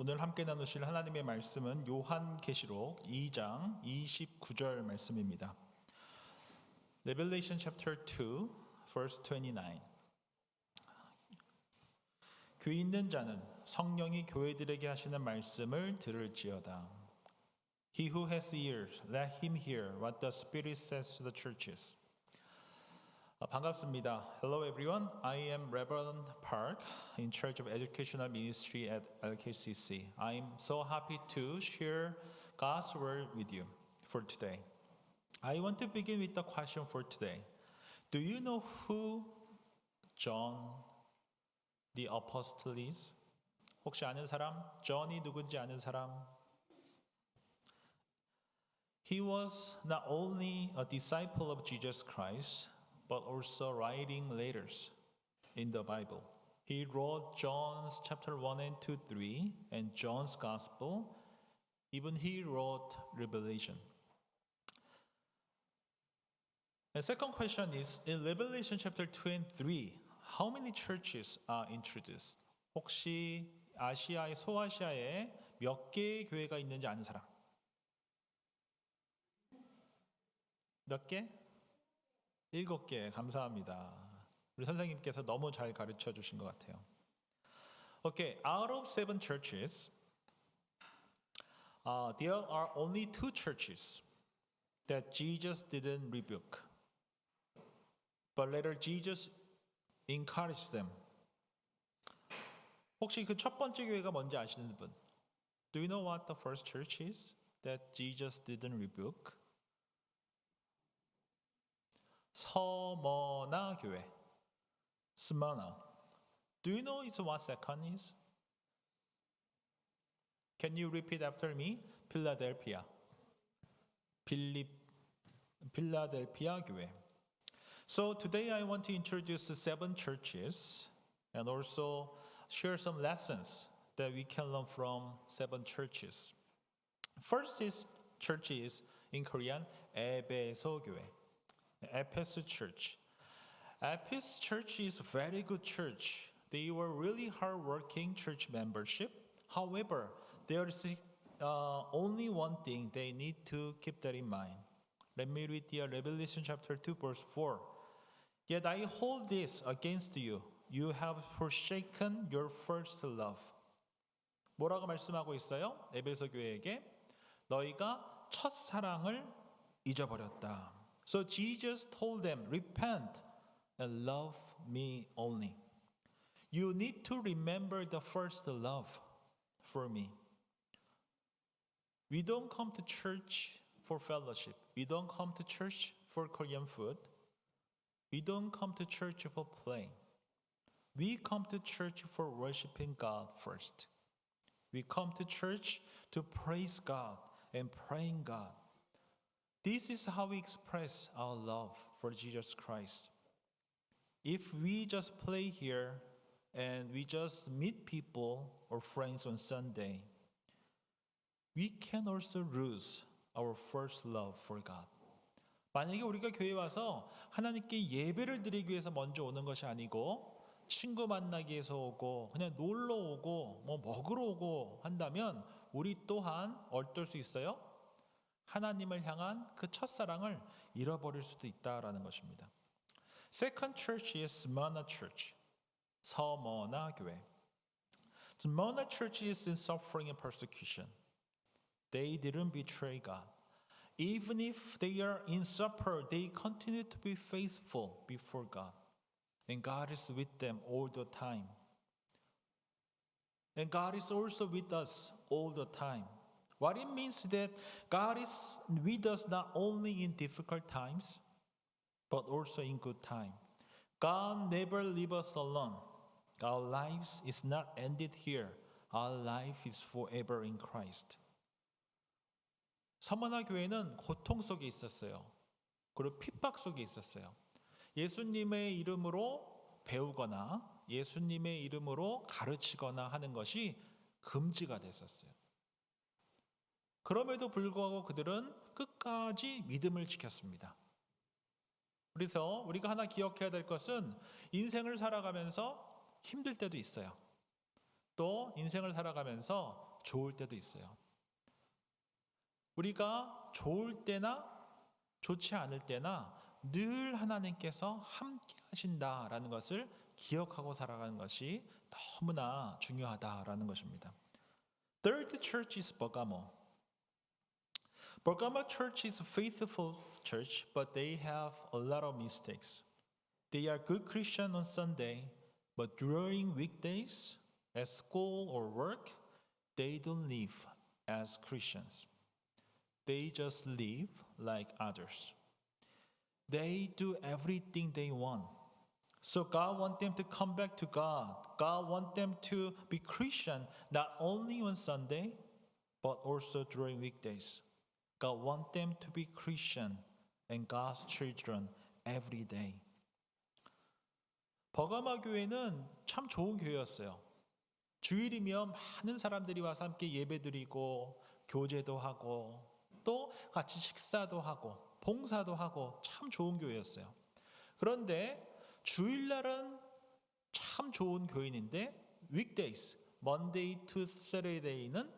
오늘 함께 나누실 하나님의 말씀은 요한계시록 2장 29절 말씀입니다. Revelation chapter 2, verse 29. 귀 있는 자는 성령이 교회들에게 하시는 말씀을 들을지어다. He who has ears, let him hear what the Spirit says to the churches. 반갑습니다. Hello everyone. I am Reverend Park, in charge of educational ministry at LKCC. I'm so happy to share God's word with you for today. I want to begin with the question for today. Do you know who John the Apostle is? 혹시 아는 사람? John이 누군지 아는 사람? He was not only a disciple of Jesus Christ, but also writing letters in the Bible. He wrote John's chapter 1 and 2, 3, and John's Gospel. Even he wrote Revelation. The second question is, in Revelation chapter 2 and 3, how many churches are introduced? 혹시 아시아의 소아시아에 몇 개의 교회가 있는지 아는 사람? 몇 개? 7개. 감사합니다. 우리 선생님께서 너무 잘 가르쳐 주신 것 같아요. Okay, out of 7 churches, there are only 2 churches that Jesus didn't rebuke. But later Jesus encouraged them. 혹시 그 첫 번째 교회가 뭔지 아시는 분? Do you know what the first church is that Jesus didn't rebuke? 서머나 교회. 스마나. Do you know what second is? Can you repeat after me? 필라델피아. 필라델피아 교회. So today I want to introduce 7 churches and also share some lessons that we can learn from 7 churches. First church is in Korean 에베소 교회. Ephesus church. Ephesus church is a very good church. They were really hardworking church membership. However, there is only one thing they need to keep that in mind. Let me read the Revelation chapter 2 verse 4. Yet I hold this against you. You have forsaken your first love. 뭐라고 말씀하고 있어요? 에베소 교회에게 너희가 첫 사랑을 잊어버렸다. So Jesus told them, repent and love me only. You need to remember the first love for me. We don't come to church for fellowship. We don't come to church for Korean food. We don't come to church for playing. We come to church for worshiping God first. We come to church to praise God and praying God. This is how we express our love for Jesus Christ. If we just play here and we just meet people or friends on Sunday, we can also lose our first love for God. 만약에 우리가 교회에 와서 하나님께 예배를 드리기 위해서 먼저 오는 것이 아니고 친구 만나기 위해서 오고 그냥 놀러 오고 먹으러 오고 한다면 우리 또한 어떨 수 있어요? 하나님을 향한 그 첫사랑을 잃어버릴 수도 있다라는 것입니다. Second church is Smyrna church. 서머나 교회. Smyrna church is in suffering and persecution. They didn't betray God. Even if they are in supper, they continue to be faithful before God. And God is with them all the time. And God is also with us all the time. What it means is that God is with us not only in difficult times, but also in good time. God never leaves us alone. Our lives is not ended here. Our life is forever in Christ. 서머나 교회는 고통 속에 있었어요. 그리고 핍박 속에 있었어요. 예수님의 이름으로 배우거나 예수님의 이름으로 가르치거나 하는 것이 금지가 됐었어요. 그럼에도 불구하고 그들은 끝까지 믿음을 지켰습니다. 그래서 우리가 하나 기억해야 될 것은 인생을 살아가면서 힘들 때도 있어요. 또 인생을 살아가면서 좋을 때도 있어요. 우리가 좋을 때나 좋지 않을 때나 늘 하나님께서 함께 하신다라는 것을 기억하고 살아가는 것이 너무나 중요하다라는 것입니다. Third church is Bergamo. Bergamo church is a faithful church, but they have a lot of mistakes. They are good Christian on Sunday, but during weekdays, at school or work, they don't live as Christians. They just live like others. They do everything they want. So God wants them to come back to God. God wants them to be Christian not only on Sunday, but also during weekdays. God wants them to be Christian and God's children every day. 버가마 교회는 참 좋은 교회였어요. 주일이면 많은 사람들이 와서 함께 예배드리고 교제도 하고 또 같이 식사도 하고 봉사도 하고 참 좋은 교회였어요. 그런데 주일날은 참 좋은 교인인데 weekdays, Monday to Saturday는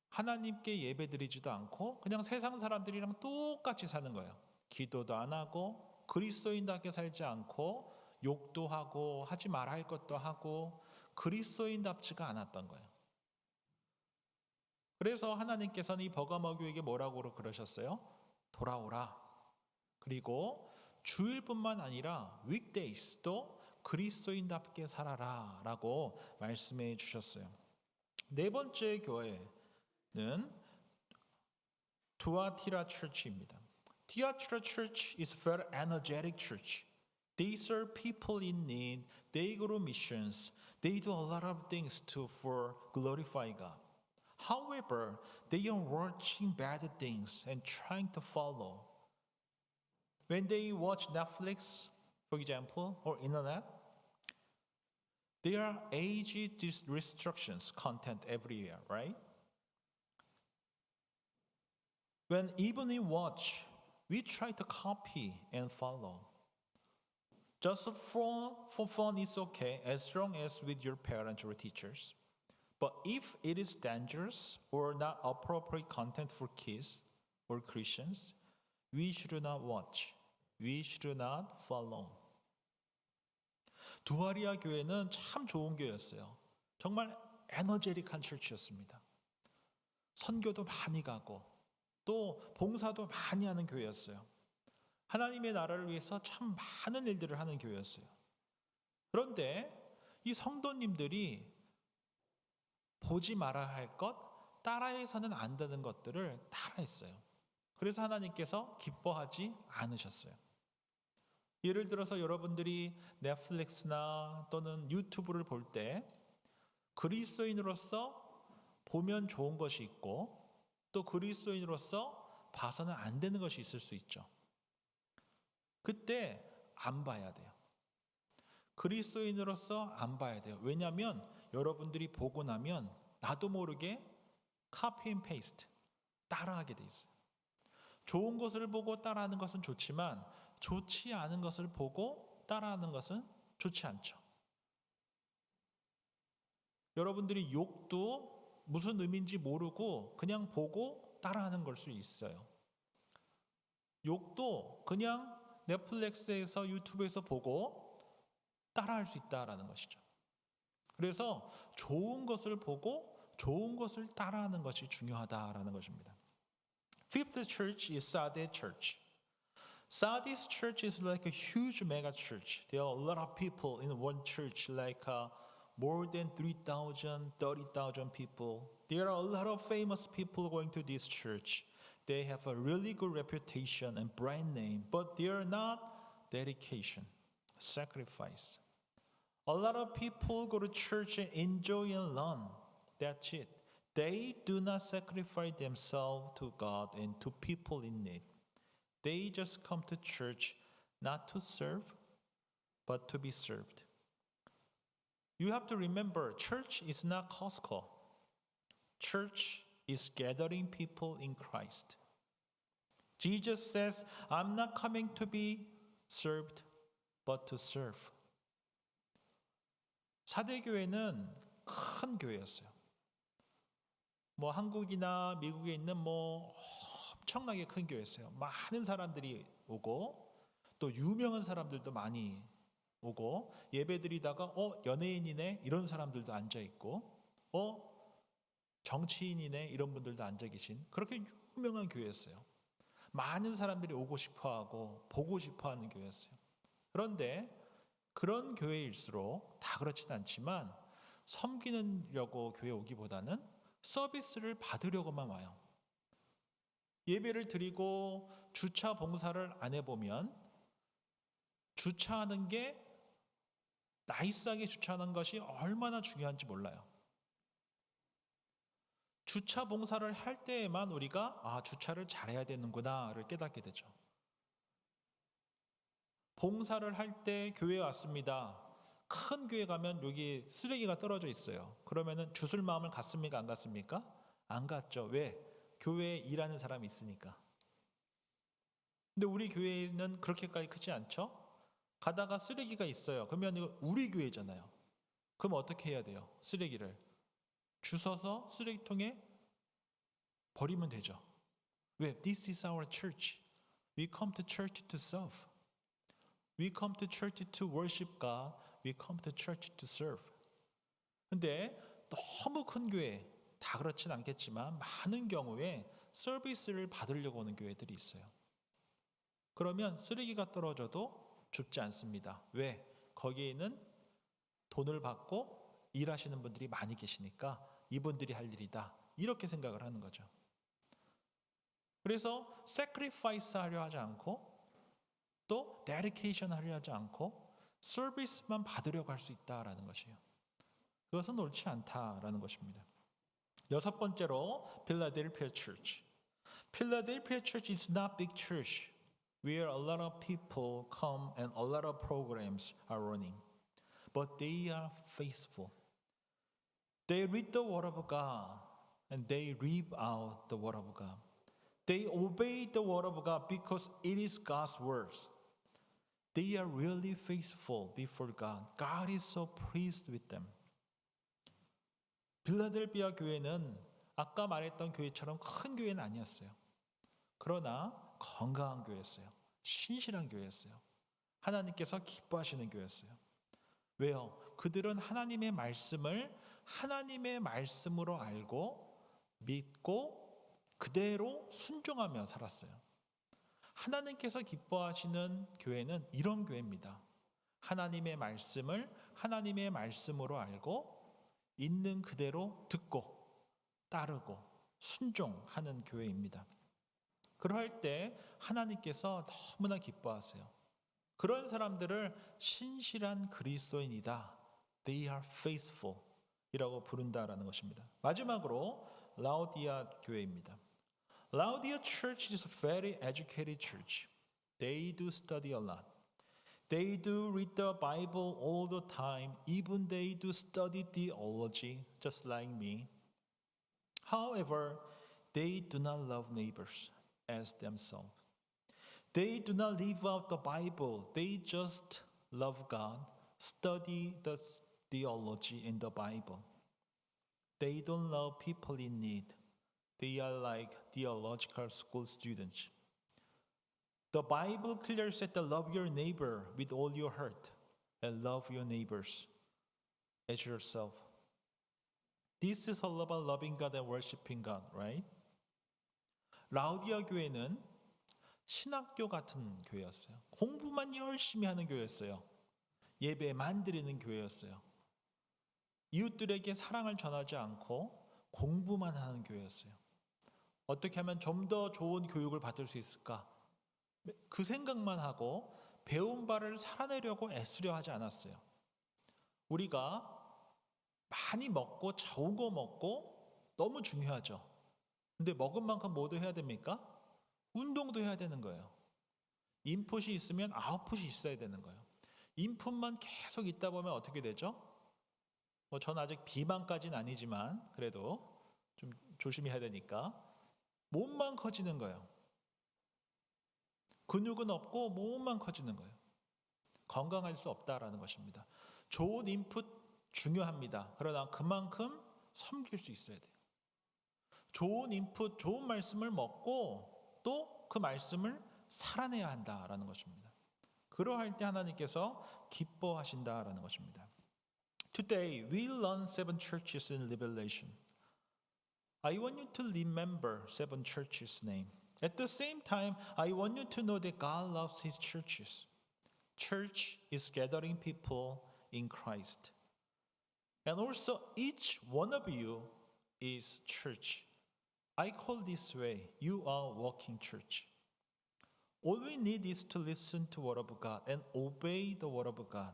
하나님께 예배드리지도 않고 그냥 세상 사람들이랑 똑같이 사는 거예요. 기도도 안 하고 그리스도인답게 살지 않고 욕도 하고 하지 말아야 할 것도 하고 그리스도인답지가 않았던 거예요. 그래서 하나님께서는 이 버가모 교회에게 뭐라고 그러셨어요? 돌아오라. 그리고 주일뿐만 아니라 weekdays도 그리스도인답게 살아라 라고 말씀해 주셨어요. 네 번째 교회는 투아티라 처치입니다. Thyatira Church is a very energetic church. They serve people in need. They go to missions. They do a lot of things for glorify God. However, they are watching bad things and trying to follow. When they watch Netflix, for example, or internet, there are age restrictions content everywhere, right? When even we watch, we try to copy and follow. Just for fun is okay as long as with your parents or teachers. But if it is dangerous or not appropriate content for kids or Christians, we should not watch. We should not follow. 두아리아 교회는 참 좋은 교회였어요. 정말 에너제틱한 철치였습니다. 선교도 많이 가고 또 봉사도 많이 하는 교회였어요. 하나님의 나라를 위해서 참 많은 일들을 하는 교회였어요. 그런데 이 성도님들이 보지 말아야 할 것, 따라해서는 안 되는 것들을 따라했어요. 그래서 하나님께서 기뻐하지 않으셨어요. 예를 들어서 여러분들이 넷플릭스나 또는 유튜브를 볼 때 그리스도인으로서 보면 좋은 것이 있고 또 그리스도인으로서 봐서는 안 되는 것이 있을 수 있죠. 그때 안 봐야 돼요. 그리스도인으로서 안 봐야 돼요. 왜냐하면 여러분들이 보고 나면 나도 모르게 copy and paste 따라하게 돼 있어요. 좋은 것을 보고 따라하는 것은 좋지만 좋지 않은 것을 보고 따라하는 것은 좋지 않죠. 여러분들이 욕도 무슨 의미인지 모르고 그냥 보고 따라하는 걸 수 있어요. 욕도 그냥 넷플릭스에서 유튜브에서 보고 따라할 수 있다라는 것이죠. 그래서 좋은 것을 보고 좋은 것을 따라하는 것이 중요하다라는 것입니다. Fifth church is Sardis church. Sardis church is like a huge mega church. There are a lot of people in one church, like more than 3,000, 30,000 people. There are a lot of famous people going to this church. They have a really good reputation and brand name, but they are not dedication, sacrifice. A lot of people go to church and enjoy and learn. That's it. They do not sacrifice themselves to God and to people in need. They just come to church not to serve, but to be served. You have to remember, church is not Costco. Church is gathering people in Christ. Jesus says, I'm not coming to be served, but to serve. 사대교회는 큰 교회였어요. 뭐 한국이나 미국에 있는 뭐 엄청나게 큰 교회였어요. 많은 사람들이 오고 또 유명한 사람들도 많이 오고 예배드리다가 연예인이네 이런 사람들도 앉아 있고 정치인이네 이런 분들도 앉아 계신 그렇게 유명한 교회였어요. 많은 사람들이 오고 싶어하고 보고 싶어하는 교회였어요. 그런데 그런 교회일수록 다 그렇진 않지만 섬기려고 교회 오기보다는 서비스를 받으려고만 와요. 예배를 드리고 주차 봉사를 안 해보면 주차하는 게 나이스하게 주차하는 것이 얼마나 중요한지 몰라요. 주차 봉사를 할 때에만 우리가 주차를 잘해야 되는구나를 깨닫게 되죠. 봉사를 할 때 교회에 왔습니다. 큰 교회 가면 여기 쓰레기가 떨어져 있어요. 그러면은 주술 마음을 갖습니까? 안 갖습니까? 안 갖죠. 왜? 교회에 일하는 사람이 있으니까. 근데 우리 교회는 그렇게까지 크지 않죠? 가다가 쓰레기가 있어요. 그러면 이거 우리 교회잖아요. 그럼 어떻게 해야 돼요? 쓰레기를 주워서 쓰레기통에 버리면 되죠. 왜? This is our church. We come to church to serve. We come to church to worship God. We come to church to serve. 근데 너무 큰 교회, 다 그렇진 않겠지만 많은 경우에 서비스를 받으려고 오는 교회들이 있어요. 그러면 쓰레기가 떨어져도 줍지 않습니다. 왜? 거기에는 돈을 받고 일하시는 분들이 많이 계시니까 이분들이 할 일이다. 이렇게 생각을 하는 거죠. 그래서 sacrifice 하려 하지 않고 또 dedication 하려 하지 않고 서비스만 받으려고 할 수 있다라는 것이에요. 그것은 옳지 않다라는 것입니다. 여섯 번째로 Philadelphia Church. Philadelphia Church is not big church where a lot of people come and a lot of programs are running. But they are faithful. They read the word of God and they live out the word of God. They obey the word of God because it is God's words. They are really faithful before God. God is so pleased with them. 빌라델비아 교회는 아까 말했던 교회처럼 큰 교회는 아니었어요. 그러나 건강한 교회였어요. 신실한 교회였어요. 하나님께서 기뻐하시는 교회였어요. 왜요? 그들은 하나님의 말씀을 하나님의 말씀으로 알고 믿고 그대로 순종하며 살았어요. 하나님께서 기뻐하시는 교회는 이런 교회입니다. 하나님의 말씀을 하나님의 말씀으로 알고 있는 그대로 듣고 따르고 순종하는 교회입니다. 그럴 때 하나님께서 너무나 기뻐하세요. 그런 사람들을 신실한 그리스도인이다. They are faithful 이라고 부른다라는 것입니다. 마지막으로 라오디아 교회입니다. Laodicea church is a very educated church. They do study a lot. They do read the Bible all the time. Even they do study theology, just like me. However, they do not love neighbors as themselves. They do not live out the Bible. They just love God, study the theology in the Bible. They don't love people in need. They are like theological school students. The Bible clearly said to love your neighbor with all your heart and love your neighbors as yourself. This is all about loving God and worshiping God, right? 라우디아 교회는 신학교 같은 교회였어요. 공부만 열심히 하는 교회였어요. 예배만 드리는 교회였어요. 이웃들에게 사랑을 전하지 않고 공부만 하는 교회였어요. 어떻게 하면 좀 더 좋은 교육을 받을 수 있을까? 그 생각만 하고 배운 바를 살아내려고 애쓰려 하지 않았어요. 우리가 많이 먹고 좋은 거 먹고 너무 중요하죠. 근데 먹은 만큼 뭐도 해야 됩니까? 운동도 해야 되는 거예요. 인풋이 있으면 아웃풋이 있어야 되는 거예요. 인풋만 계속 있다 보면 어떻게 되죠? 전 아직 비만까지는 아니지만 그래도 좀 조심히 해야 되니까 몸만 커지는 거예요. 근육은 없고 몸만 커지는 거예요. 건강할 수 없다라는 것입니다. 좋은 인풋 중요합니다. 그러나 그만큼 섬길 수 있어야 돼요. 좋은 인풋, 좋은 말씀을 먹고 또 그 말씀을 살아내야 한다라는 것입니다. 그러할 때 하나님께서 기뻐하신다라는 것입니다. Today we learn 7 churches in Revelation. I want you to remember 7 churches' name. At the same time, I want you to know that God loves His churches. Church is gathering people in Christ. And also each one of you is church. I call this way, you are walking church. All we need is to listen to the word of God and obey the word of God.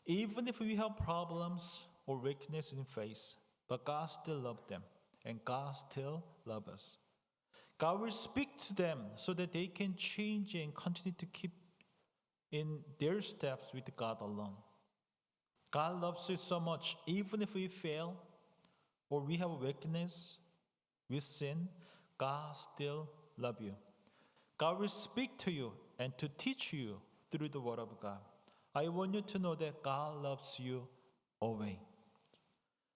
Even if we have problems or weakness in faith, but God still loves them and God still loves us. God will speak to them so that they can change and continue to keep in their steps with God alone. God loves you so much, even if we fail or we have weakness, we sin, God still loves you. God will speak to you and to teach you through the word of God. I want you to know that God loves you always.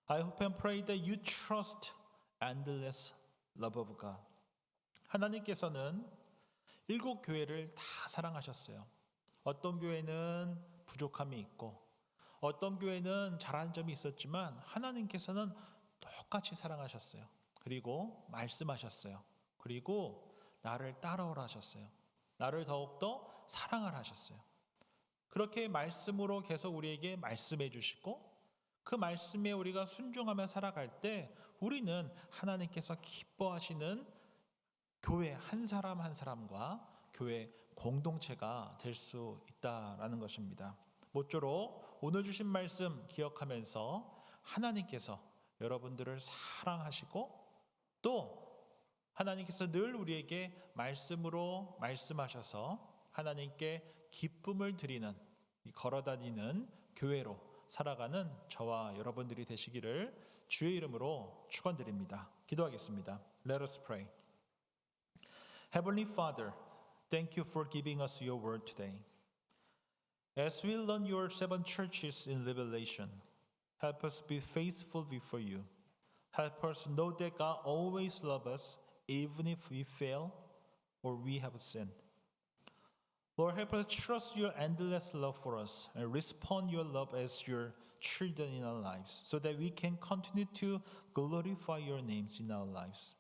I hope and pray that you trust endless love of God. 하나님께서는 7 교회를 다 사랑하셨어요. 어떤 교회는 부족함이 있고 어떤 교회는 잘하는 점이 있었지만 하나님께서는 똑같이 사랑하셨어요. 그리고 말씀하셨어요. 그리고 나를 따라오라 하셨어요. 나를 더욱더 사랑하라 하셨어요. 그렇게 말씀으로 계속 우리에게 말씀해 주시고 그 말씀에 우리가 순종하며 살아갈 때 우리는 하나님께서 기뻐하시는 교회 한 사람 한 사람과 교회 공동체가 될 수 있다라는 것입니다. 모쪼록 오늘 주신 말씀 기억하면서 하나님께서 여러분들을 사랑하시고 또 하나님께서 늘 우리에게 말씀으로 말씀하셔서 하나님께 기쁨을 드리는 걸어다니는 교회로 살아가는 저와 여러분들이 되시기를 주의 이름으로 축원드립니다. 기도하겠습니다. Let us pray. Heavenly Father, thank you for giving us your word today. As we learn your 7 churches in Revelation, help us be faithful before you. Help us know that God always loves us even if we fail or we have sinned. Lord, help us trust your endless love for us and respond your love as your children in our lives so that we can continue to glorify your names in our lives.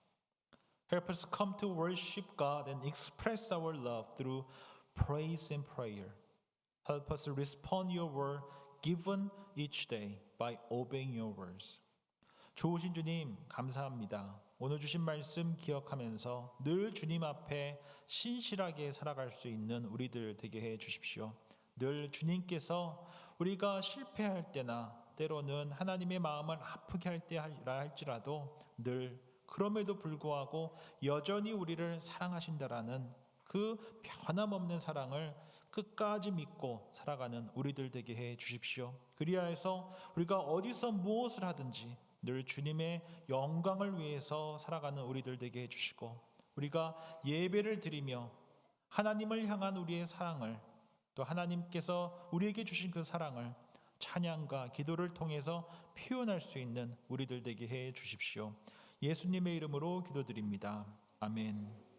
Help us come to worship God and express our love through praise and prayer. Help us respond your word given each day by obeying your words. 좋으신 주님 감사합니다. 오늘 주신 말씀 기억하면서 늘 주님 앞에 신실하게 살아갈 수 있는 우리들 되게 해 주십시오. 늘 주님께서 우리가 실패할 때나 때로는 하나님의 마음을 아프게 할 때라 할지라도 늘 그럼에도 불구하고 여전히 우리를 사랑하신다라는 그 변함없는 사랑을 끝까지 믿고 살아가는 우리들 되게 해 주십시오. 그리하여서 우리가 어디서 무엇을 하든지 늘 주님의 영광을 위해서 살아가는 우리들 되게 해주시고 우리가 예배를 드리며 하나님을 향한 우리의 사랑을 또 하나님께서 우리에게 주신 그 사랑을 찬양과 기도를 통해서 표현할 수 있는 우리들 되게 해 주십시오. 예수님의 이름으로 기도드립니다. 아멘.